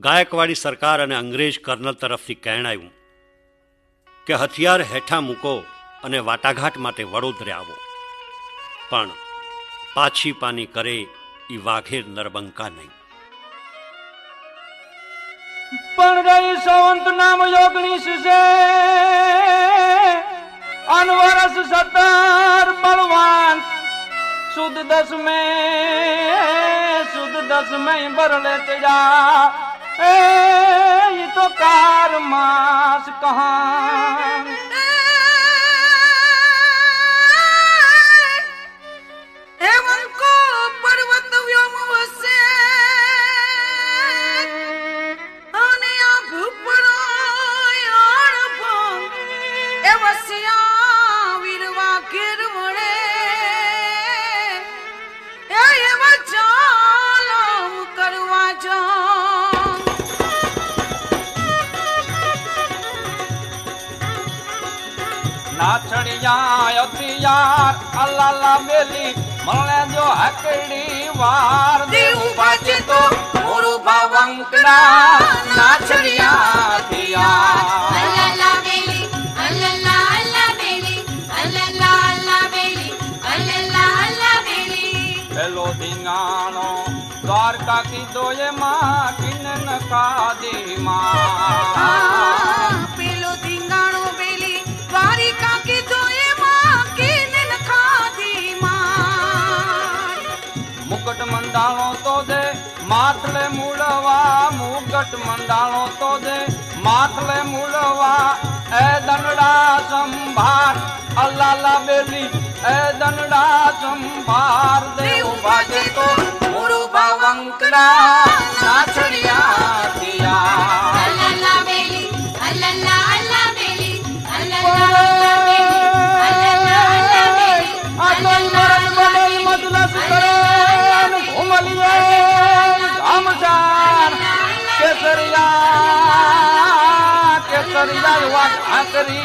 ગાયકવાડી સરકાર અને અંગ્રેજ કર્નલ તરફથી કહેણ આવ્યું કે હથિયાર હેઠા મૂકો અને વાટાઘાટ માટે વડોદરે આવો. પણ પાછી પાની કરે ઈ વાઘેર નરબંકા નહીં. પણ રહી સંવંત નામ 19 છે અનવરસ 17 બળવાન સુદ 10 में बरले तेजा ये तो कार मास कहाँ एवं को पर्वत व्योम वसे आने आ भूपड़ो यार भंग एवसिया वीरवा केर वड़े एवा चालम करवा जा नाचड़िया अतियार अल्लाह बेली मरने जो हकड़ी वार देव बाजे तो मोरू भावंकड़ा नाचड़िया अल्लाह अल्लाह बेली अल्लाह अल्लाह बेली अल्लाह अल्लाह बेली अल्लाह अल्लाह बेली पेलो धींगाणो द्वारका की दोये माँ किन्न का दी माँ पेलो धींगाणो बेली द्वारिका की दोये माँ किन्न का दी माँ मुकुट मंडालो तो दे माथले मूलवा मुकुट मंडालो तो दे माथले मूलवा ए दंडा संभार अल्लाह बेली ए दंडा संभार देव बाजे तो मोरू भावंकड़ा नाचड़िया दिया अल्लाह बेली अल्लाह अल्लाह बेली अल्लाह अल्लाह बेली अल्लाह अल्लाह बेली आतंकवाद बदल मजलस करेन घुमलिए घमसान केसरिया केसरिया वाट आकरी